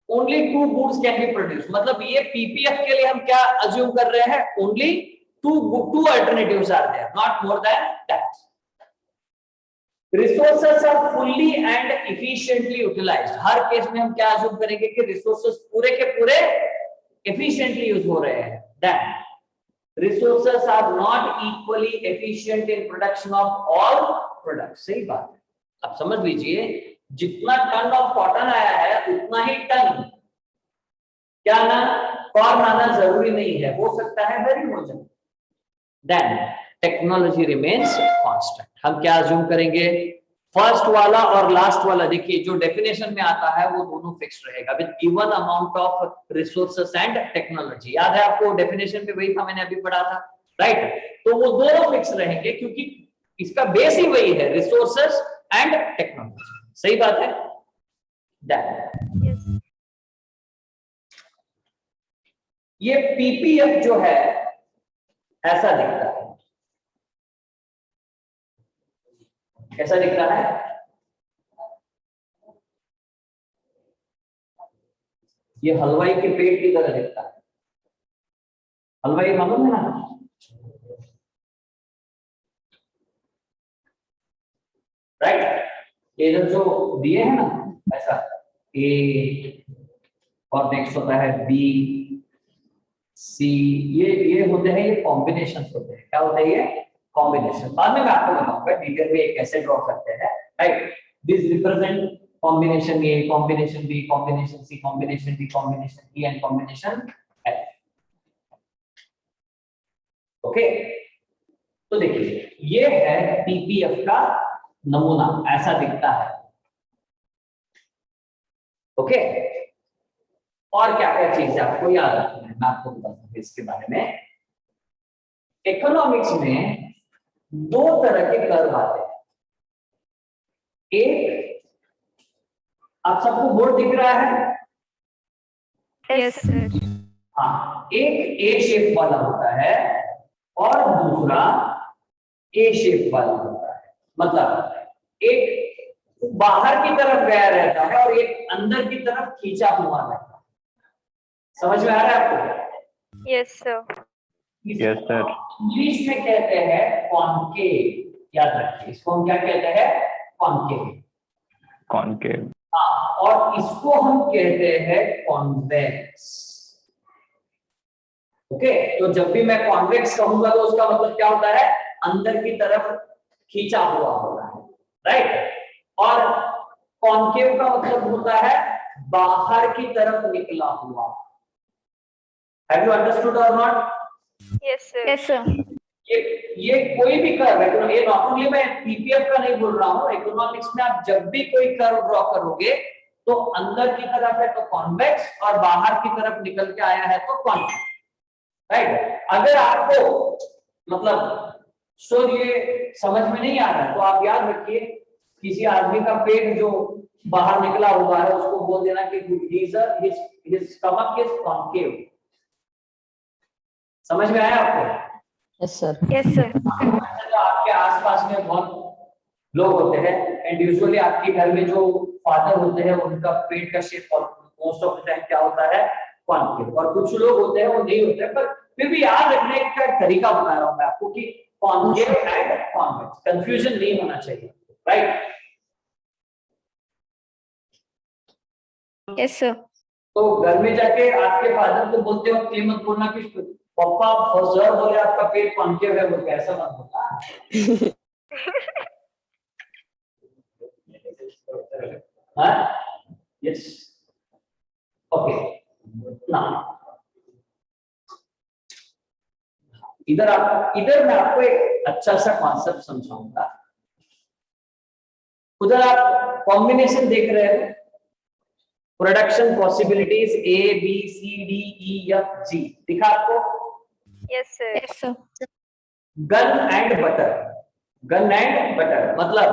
Only 2 goods can be produce. मतलब ये पीपीएफ के लिए हम क्या अज्यूम कर रहे हैं, only 2 alternatives are there, not more than that. Resources are fully and efficiently utilized. Her case में हम क्या अज्यूम करेंगे कि रिसोर्सेस पूरे के पूरे efficiently यूज हो रहे हैं। Then resources are not equally efficient in production of all products. सही बात है। अब समझ लीजिए, जितना टन ऑफ कॉटन आया है उतना ही टन क्या ना कॉर्न आना जरूरी नहीं है, हो सकता है वेरी हो जाए। Then technology remains constant. हम क्या अज्यूम करेंगे, फर्स्ट वाला और लास्ट वाला, देखिए जो डेफिनेशन में आता है वो दोनों फिक्स रहेगा with given amount of resources and technology. याद है आपको, डेफिनेशन में वही था, मैंने अभी पढ़ा था, राइट। तो वो दोनों फिक्स रहेंगे क्योंकि इसका बेस ही वही है, रिसोर्सेस एंड टेक्नोलॉजी। सही बात है। Yes. ये पीपीएफ जो है ऐसा दिखता है, कैसा दिख रहा है, ये हलवाई के पेट की तरह दिखता है। हलवाई मालूम है ना, राइट। ये इधर जो दिए हैं ना ऐसा, ए और नेक्स्ट होता है बी सी, ये होते हैं, ये कॉम्बिनेशन होते हैं। क्या होता है ये, कॉम्बिनेशन। बाद में मैं आपको बताऊंगा डिटेल में ये कैसे ड्रॉ करते हैं, right. This represent combination A, combination B, combination C, combination D, combination E and combination F. Okay, तो देखिए ये है पीपीएफ का नमूना, ऐसा दिखता है। ओके, और क्या क्या चीज है आपको याद रखना है, मैं आपको बताता हूँ इसके बारे में। इकोनॉमिक्स में दो तरह के कर्व आते हैं। एक, आप सबको बोर्ड दिख रहा है? Yes, sir. हाँ, एक ए शेप वाला होता है और दूसरा ए शेप वाला होता है। मतलब एक बाहर की तरफ गया रहता है और एक अंदर की तरफ खींचा हुआ रहता है। समझ में आ रहा है आपको? Yes, sir. Yes, sir. English में कहते हैं कॉनकेव, याद रखिए इसको हम क्या कहते हैं? कॉनकेव। Concave. हाँ, और इसको हम कहते हैं कॉन्वेक्स। ओके, तो जब भी मैं कॉन्वेक्स कहूंगा तो उसका मतलब क्या होता है? अंदर की तरफ खींचा हुआ होता है, राइट। और कॉन्केव का मतलब होता है बाहर की तरफ निकला हुआ। हैव यू अंडरस्टूड और not? Yes, sir. Yes, sir. ये कोई भी कर्व है, ये नॉट ओनली मैं पीपीएफ का नहीं बोल रहा हूं, इकोनॉमिक्स में आप जब भी कोई कर्व ड्रॉ करोगे तो अंदर की तरफ है तो कॉन्वेक्स और बाहर की तरफ निकल के आया है तो कॉन्केव, राइट। अगर आपको मतलब ये समझ में नहीं आ रहा तो आप याद रखिए, किसी आदमी का पेट जो बाहर निकला हुआ है उसको बोल देना कि his stomach is concave। समझ में आया आपको? Yes sir. Yes, sir. तो आपके आसपास में बहुत लोग होते हैं एंड यूजुअली आपके घर में जो फादर होते हैं उनका पेट का shape most of the time क्या होता है? कॉन्केव। और कुछ लोग होते हैं वो नहीं होते हैं, पर फिर भी याद रखने का तरीका बता रहा हूं मैं आपको कि कॉन्केव एंड कॉन्वेक्स, कंफ्यूजन नहीं होना चाहिए, राइट। Yes, sir. तो घर में जाके आपके फादर को बोलते हो कि मत बोलना कि पापा सर बोले आपका पेट कॉन्केव है, बोल के ऐसा मत बोलना। हाँ, यस, ओके। ना इधर मैं आपको एक अच्छा सा कॉन्सेप्ट समझाऊंगा। उधर आप कॉम्बिनेशन देख रहे हो, production possibilities A B C D E F G दिखा आपको? Yes, sir. Yes, sir. Gun and butter, gun and butter मतलब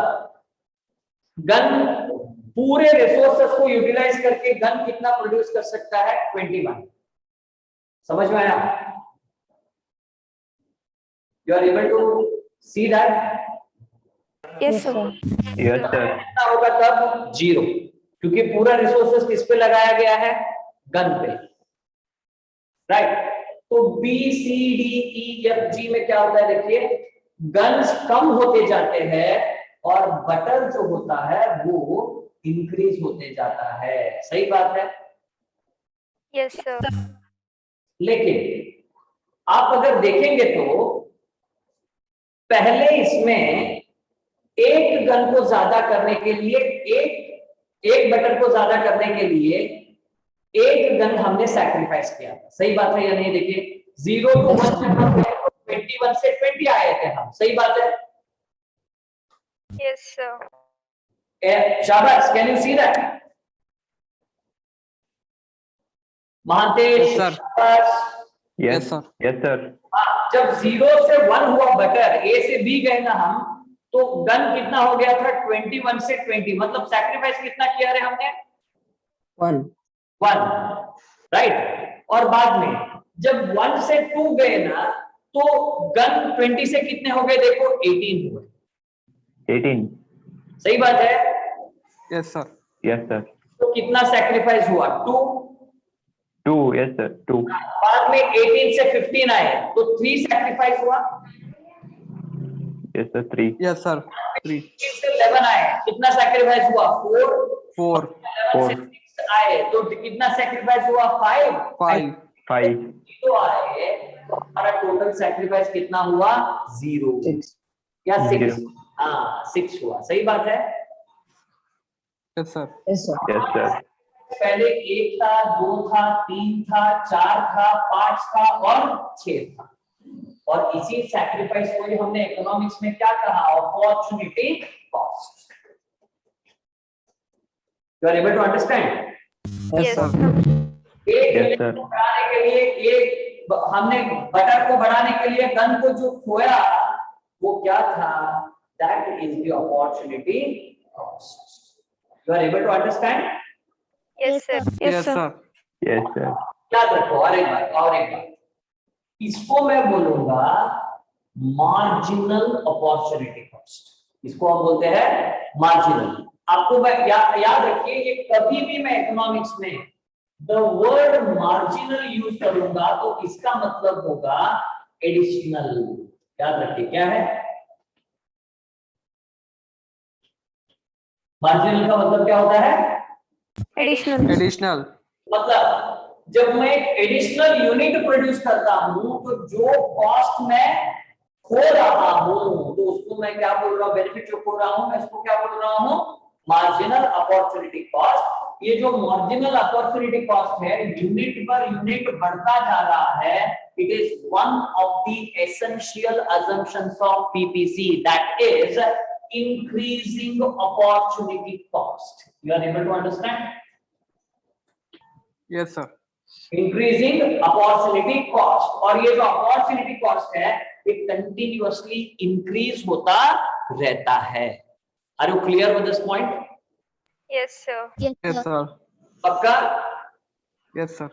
गन पूरे रिसोर्सेस को यूटिलाइज करके गन कितना प्रोड्यूस कर सकता है? 21। समझ में आया? You are able to see that? Yes, sir. Yes, sir. कितना होगा तब? 0, क्योंकि पूरा रिसोर्सेस किस पे लगाया गया है? गन पे, राइट। तो B C D E F G में क्या होता है? देखिए, गन्स कम होते जाते हैं और बटर जो होता है वो इंक्रीज होते जाता है। सही बात है? Yes, sir. लेकिन आप अगर देखेंगे तो पहले इसमें एक गन को ज्यादा करने के लिए, एक बटर को ज्यादा करने के लिए एक गन हमने सैक्रिफाइस किया था। सही बात है या नहीं? देखिए 0 to 1 में हम 21 से 20 आए थे हम। सही बात है? Yes, sir. शाबाश, can you see that? Mahantesh, Yes, sir. शाबाश। Yes, sir. Yes, sir. हाँ, जब 0 से 1 हुआ बटर, ए से बी गए ना हम, तो गन कितना हो गया था? 21 से 20, मतलब सैक्रिफाइस कितना किया रे हमने? 1 राइट। और बाद में जब 1 से 2 गए ना तो गन 20 से कितने हो गए? देखो 18 हुए। 18. सही बात है? Yes, sir. Yes, sir. तो कितना सैक्रिफाइस हुआ? 2। 2. Yes, sir. 2. बाद में 18 से 15 आए तो 3 सैक्रिफाइस हुआ। Yes, sir. 3. Yes, sir. 3. 15 से 11 आए, कितना सैक्रिफाइस हुआ? 4। 4. 11 से 6 आए तो कितना सैक्रिफाइस हुआ? 5। 5. 5. तो आए तो हमारा टोटल सैक्रिफाइस कितना हुआ? 0 6 या 6? 0. हाँ, 6 हुआ। सही बात है? Yes, sir. Yes, sir. Yes, sir. पहले 1 था, 2 था, 3 था, 4 था, 5 था और 6 था। और इसी सैक्रिफाइस को ही हमने इकोनॉमिक्स में क्या कहा, opportunity cost. You are able to understand? Yes, sir. एक Yes, मिनट sir. को बढ़ाने के लिए, एक हमने बटर को बढ़ाने के लिए गन को जो खोया वो क्या था, that is the opportunity cost. You are able to understand? Yes, sir. Yes, sir. Yes, sir. याद रखो। और एक बात, इसको मैं बोलूंगा मार्जिनल अपॉर्चुनिटी कॉस्ट। इसको हम बोलते हैं मार्जिनल। आपको याद रखिए, ये कभी भी मैं इकोनॉमिक्स में द वर्ड मार्जिनल यूज करूंगा तो इसका मतलब होगा एडिशनल। याद रखिए क्या है मार्जिनल का मतलब, क्या होता है? Additional. Additional. मतलब जब मैं एक एडिशनल यूनिट प्रोड्यूस करता हूं तो जो कॉस्ट मैं खो रहा हूं तो उसको मैं क्या बोल रहा हूं, बेनिफिट जो खो रहा हूं मैं उसको क्या बोल रहा हूं, मार्जिनल अपॉर्चुनिटी कॉस्ट। ये जो मार्जिनल अपॉर्चुनिटी कॉस्ट है, यूनिट पर यूनिट बढ़ता जा रहा है। It is one of the essential assumptions of PPC, that is increasing opportunity cost. You are able to understand? Yes, sir. Increasing opportunity cost. और ये जो अपॉर्चुनिटी कॉस्ट है ये कंटिन्यूअसली इंक्रीज होता रहता है। Are you clear with this point? Yes, sir. Yes, sir. पक्का? Yes, sir.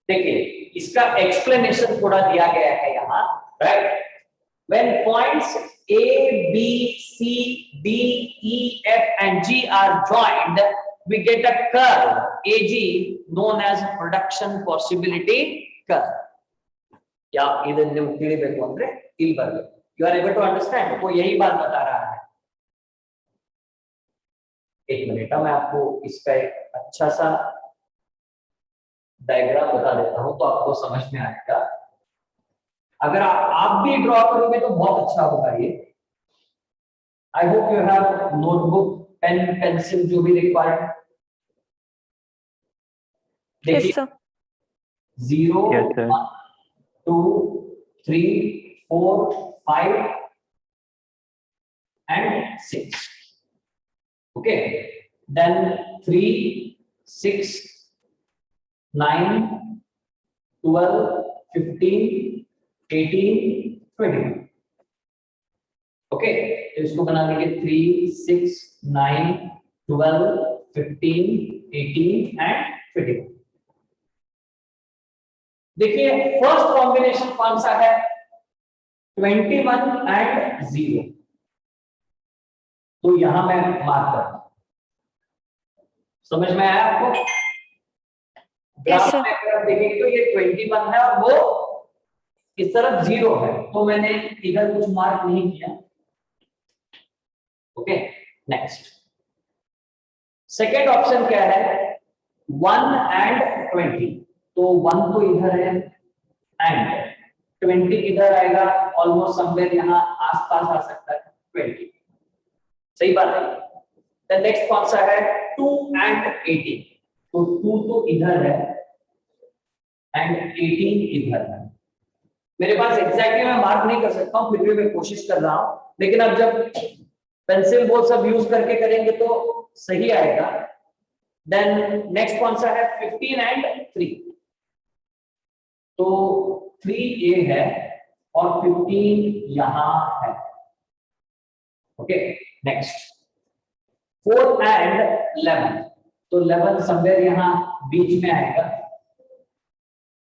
देखिए इसका एक्सप्लेनेशन थोड़ा दिया गया है यहाँ, right? When points A, B, C, D, E, F and G are joined, we get a curve AG known as production possibility curve. या ಇದನ್ನ ನೀವು ತಿಳಿಬೇಕು ಅಂದ್ರೆ ಇಲ್ಲಿ ಬರಬೇಕು. You are able to understand? वो यही बात बता रहा है। एक मिनट, मैं आपको इसका एक अच्छा सा डायग्राम बता देता हूं तो आपको समझ में आएगा। अगर आप भी ड्रॉ करोगे तो बहुत अच्छा होगा ये। I hope you have notebook, pen, pencil जो भी रिक्वायर्ड। Yes, देखिए sir. 0, Yes, sir. 1, 2, 3, 4, 5 and 6. Okay, then 3, 6, 9, 12, 15, 18, 21. Okay, तो इसको बनाने के 3, 6, 9, 12, 15, 18 एंड 21। देखिए फर्स्ट कॉम्बिनेशन कौन सा है, 21 एंड 0। तो यहां मैं मार्क करता हूं। समझ में आया आपको? ग्राफ में अगर आप देखेंगे तो ये 21 है और वो इस तरफ 0 है, तो मैंने इधर कुछ मार्क नहीं किया। ओके, नेक्स्ट सेकेंड ऑप्शन क्या है, 1 एंड 20। तो 1 तो इधर है एंड 20 इधर आएगा, ऑलमोस्ट समवेयर यहाँ आसपास आ सकता है 20। सही बात है। देन नेक्स्ट कौन सा है, 2 एंड 18। तो 2 तो इधर है एंड 18 इधर है। मेरे पास एग्जैक्टली मैं मार्क नहीं कर सकता हूं, फिर भी मैं कोशिश कर रहा हूं। लेकिन अब जब पेंसिल वो सब यूज करके करेंगे तो सही आएगा। देन नेक्स्ट कौन सा है, 15 एंड 3। तो 3 ए है और 15 यहां है। Okay, next 4 and 11। तो 11 समवेयर यहां बीच में आएगा।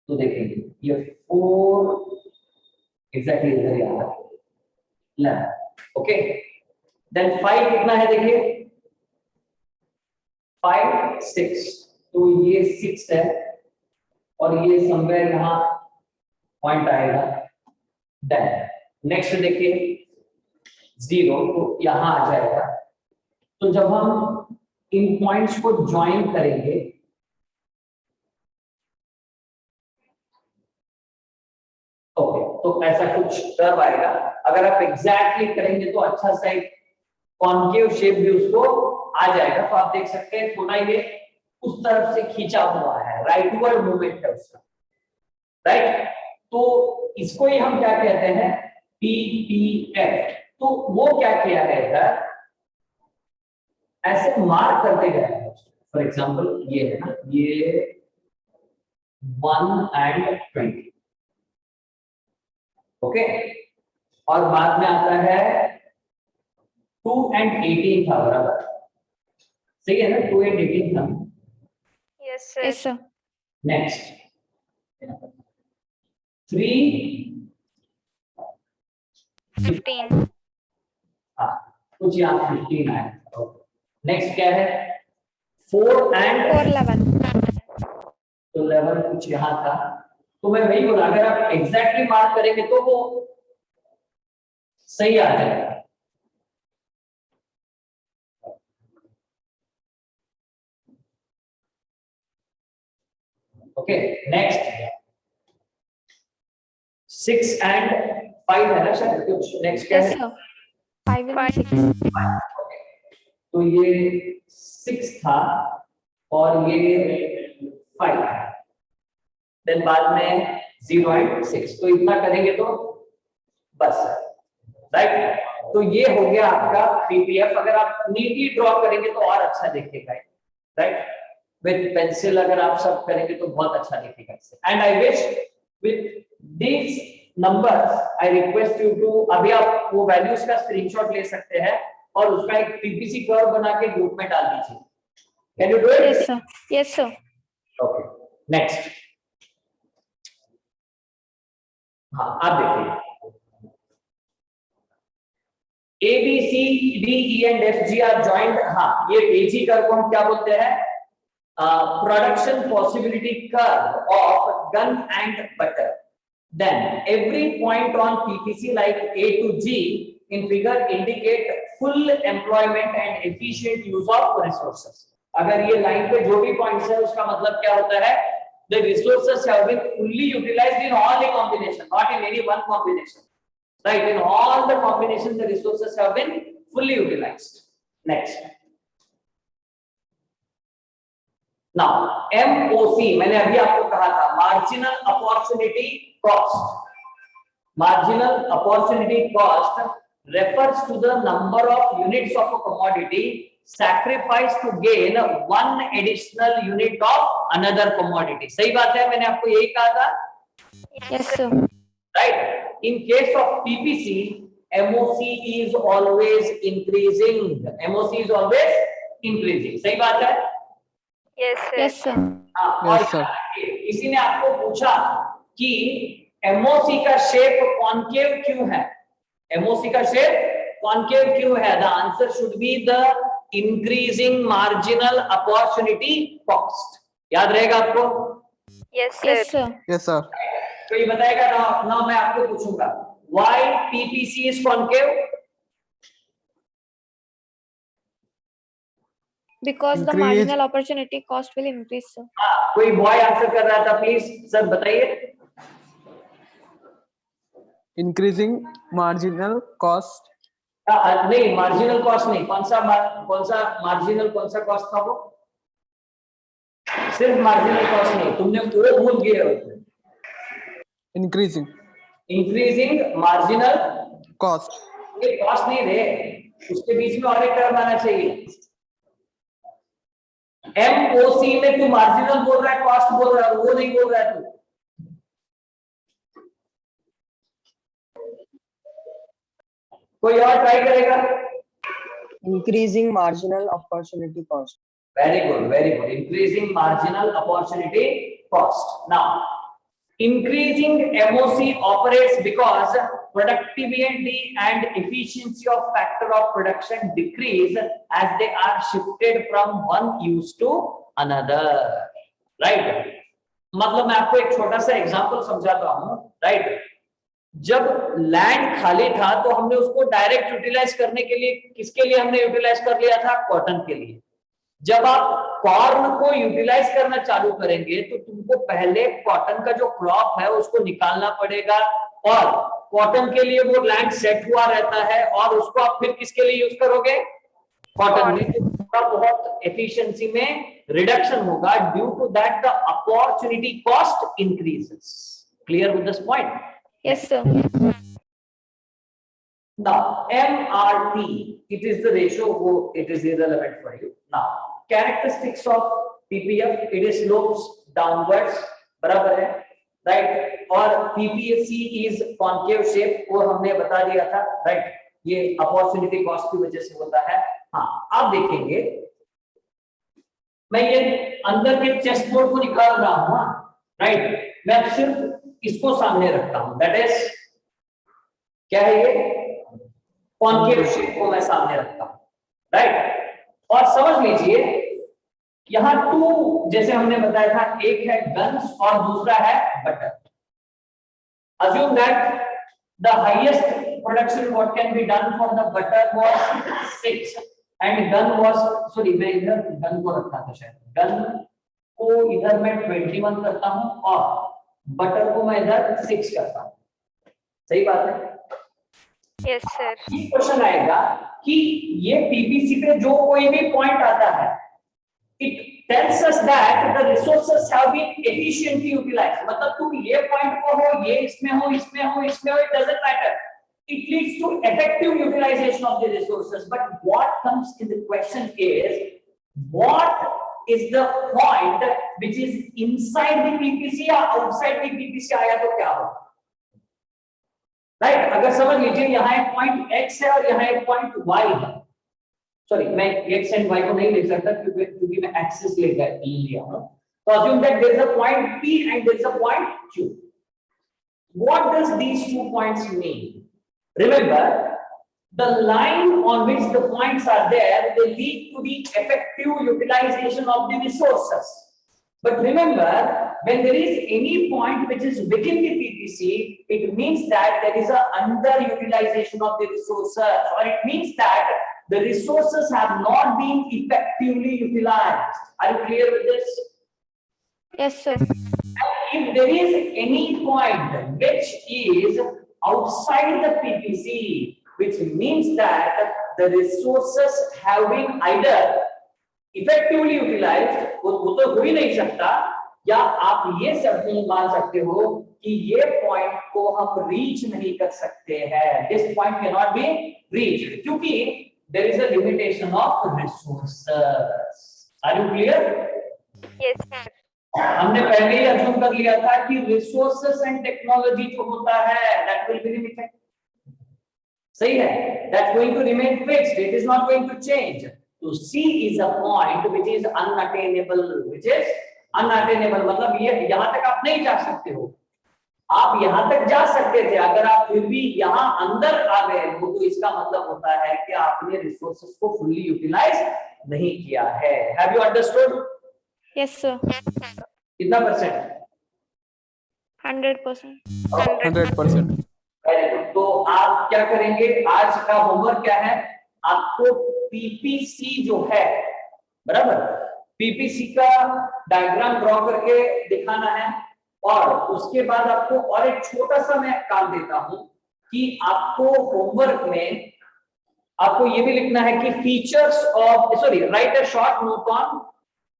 तो देखेंगे ये 4 एग्जैक्टली इधर ही आ रहा है, 11। ओके, देन 5 कितना है देखिए, 5, 6। तो ये 6 है और ये समवेयर यहां पॉइंट आएगा। देन नेक्स्ट देखिए 0, तो यहां आ जाएगा। तो जब हम इन पॉइंट्स को ज्वाइन करेंगे ओके, तो ऐसा कुछ कर्व आएगा। अगर आप एग्जैक्टली करेंगे तो अच्छा सा एक कॉन्केव शेप भी उसको आ जाएगा। तो आप देख सकते हैं थोड़ा ये उस तरफ से खींचा हुआ है, राइटवर्ड मूवमेंट है उसका, राइट। तो इसको ही हम क्या कहते हैं, पीपीएफ। तो वो क्या किया है इधर, ऐसे मार्क करते गए। फॉर एग्जाम्पल ये है ना, ये 1 and 20, ओके। और बाद में आता है 2 and 18 था, बराबर, सही है ना, 2 and 18 था। Yes, sir. Yes, sir. Next 3 15. हाँ, कुछ यहाँ 15 आया। नेक्स्ट क्या है, 4 and 4, 11. तो 11 कुछ यहाँ था। तो मैं वही बोला, अगर आप एग्जैक्टली मार्क करेंगे तो वो सही आ जाएगा। ओके, नेक्स्ट 6 and 5 है ना शायद कुछ। नेक्स्ट क्या Yes, है, sir. 5 and 6. तो ये 6 था और ये 5 है, देन बाद में 0 and 6। तो इतना करेंगे तो बस, राइट। तो ये हो गया आपका पीपीएफ। अगर आप नीटली ड्रॉ करेंगे तो और अच्छा दिखेगा, राइट। विद पेंसिल अगर आप सब करेंगे तो बहुत अच्छा दिखेगा इससे। And I wish with these numbers I request you to, अभी आप वो वैल्यूज का स्क्रीनशॉट ले सकते हैं और उसका एक पीपीसी कर्व बना के ग्रुप में डाल दीजिए। Can you do it? Yes, sir. Yes, sir. Okay, next. हाँ, आप देखिए, A B C D E and F G are joined। हाँ, ये AG कर्व को हम क्या बोलते हैं, production possibility curve of gun and butter. Then every point on PPC like A to G in figure indicate full employment and efficient use of resources। अगर ये line पे जो भी पॉइंट्स है उसका मतलब क्या होता है, the resources have been fully utilized in all the combination, not in any one combination, right? In all the combinations the resources have been fully utilized। Next, now MOC मैंने अभी आपको कहा था, marginal opportunity cost। Marginal opportunity cost refers to the number of units of a commodity sacrificed to gain one additional unit of another commodity। सही बात है, मैंने आपको यही कहा था, Yes, sir. right? In case of PPC, MOC is always increasing। MOC is always increasing। सही बात है। Yes, sir. Yes, sir. हाँ, और Yes, sir. किसी ने आपको पूछा कि MOC का शेप कॉन्केव क्यों है, MOC का शेप कॉन्केव क्यों है, the answer should be the increasing marginal opportunity cost. याद रहेगा आपको? Yes, sir. Yes, sir. Yes, sir. तो ये बताएगा ना, मैं आपको पूछूंगा why PPC is concave? Because the Increase- marginal opportunity cost will increase, sir. हाँ, कोई बॉय आंसर कर रहा था, प्लीज सर बताइए। Increasing marginal cost नहीं, मार्जिनल कॉस्ट नहीं, कौन सा मार्जिनल, कौन सा कॉस्ट था वो, सिर्फ मार्जिनल कॉस्ट नहीं, तुमने वो भूल गए हो। increasing इंक्रीजिंग मार्जिनल cost ये कॉस्ट नहीं रे, उसके बीच में और एक टर्म आना चाहिए। MOC में तू मार्जिनल बोल रहा है, कॉस्ट बोल रहा है, वो नहीं बोल रहा है तू। कोई और ट्राई करेगा? Increasing marginal opportunity cost. Very good, very good. Increasing marginal opportunity cost. Now, increasing MOC operates because productivity and efficiency of factor of production decrease as they are shifted from one use to another. Right? मतलब मैं आपको एक छोटा सा example समझाता हूँ, right. जब land खाली था तो हमने उसको डायरेक्ट यूटिलाइज करने के लिए, किसके लिए हमने यूटिलाइज कर लिया था, कॉटन के लिए। जब आप कॉर्न को यूटिलाइज करना चालू करेंगे तो तुमको पहले कॉटन का जो क्रॉप है उसको निकालना पड़ेगा और कॉटन के लिए वो लैंड सेट हुआ रहता है और उसको आप फिर किसके लिए यूज करोगे, कॉटन में, तो थोड़ा बहुत एफिशिएंसी में रिडक्शन होगा, due to that the opportunity cost increases. Clear with this point? Yes, sir. Now, MRT, it is the ratio, it is irrelevant for you. Now, characteristics of PPF, it is slopes downwards, बराबर है, right? और PPSC is concave shape, वो हमने बता दिया था, right? ये opportunity cost की वजह से होता है। हाँ, आप देखेंगे, मैं ये अंदर के चेस्ट बोर्ड को निकाल रहा हूँ, राइट? मैं सिर्फ इसको सामने रखता हूँ, दैट इज क्या है ये, कॉन्केव शेप को मैं सामने रखता हूं, राइट? और समझ लीजिए यहां टू, जैसे हमने बताया था, एक है गन्स और दूसरा है butter. Assume that the highest production what can be done for the butter was 6 and gun was, sorry मैं इधर गन को रखना था, शायद गन को इधर मैं 21 करता हूं और बटर को मैं इधर 6 करता हूं। सही बात है? Yes, sir. ये क्वेश्चन आएगा कि ये पीपीसी पे जो कोई भी पॉइंट आता है, it tells us that the resources have been efficiently utilised. मतलब तुम ये पॉइंट को हो, ये इसमें हो, इसमें हो, इसमें हो, it doesn't matter, it leads to effective utilisation of the resources. But what comes in the question is what is the point which is inside the PPC या आउटसाइड द पीपीसी, आया तो क्या होगा, राइट? अगर समझ लीजिए यहाँ एक पॉइंट x है और यहाँ एक पॉइंट y है, सॉरी मैं x एंड y को नहीं लिख सकता क्योंकि मैं एक्सिस ले लिया हूं, तो assume that there is a point P and there is a point Q. What does these 2 points mean? Remember, the line on which the points are there, they lead to the effective utilization of the resources. But remember, when there is any point which is within the PPC, it means that there is a underutilization of the resources, or it means that the resources have not been effectively utilized. Are you clear with this? Yes, sir. If there is any point which is outside the PPC, which means that the resources have been either effectively utilized, वो तो हो ही नहीं सकता, या आप ये सब नहीं मान सकते हो कि ये पॉइंट को हम रीच नहीं कर सकते हैं, this point can not be reached, क्योंकि there is a limitation of resources. Are you clear? Yes, sir. हमने पहले ही अज्यूम कर लिया था कि रिसोर्सेस एंड टेक्नोलॉजी जो होता है दैट विल बी लिमिटेड, सही है, that's going to remain fixed, it is not going to change. तो C is a point which is unattainable, which is unattainable, मतलब ये यहाँ तक आप नहीं जा सकते हो, आप यहाँ तक जा सकते थे, अगर आप फिर भी यहाँ अंदर आ गए हो तो इसका मतलब होता है कि आपने रिसोर्सेस को फुल्ली यूटिलाइज नहीं किया है। Have you understood? Yes, sir. कितना परसेंट? 100%. 100%. Very good. तो आप क्या करेंगे, आज का होमवर्क क्या है, आपको पीपीसी जो है, बराबर, पीपीसी का डायग्राम ड्रॉ करके दिखाना है, और उसके बाद आपको और एक छोटा सा मैं काम देता हूं कि आपको होमवर्क में आपको ये भी लिखना है कि features of, sorry, right a short note on,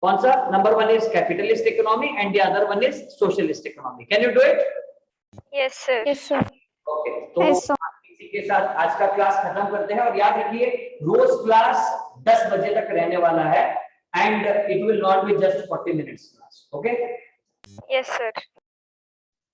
कौन सा, number 1 is capitalist economy and the other one is socialist economy. Can you do it? Yes, sir. Yes, sir. Okay, तो Yes, sir. इसी के साथ आज का क्लास खत्म करते हैं, और याद रखिए रोज क्लास 10 बजे तक रहने वाला है, and it will not be just 40 minutes class. Okay? Yes, sir.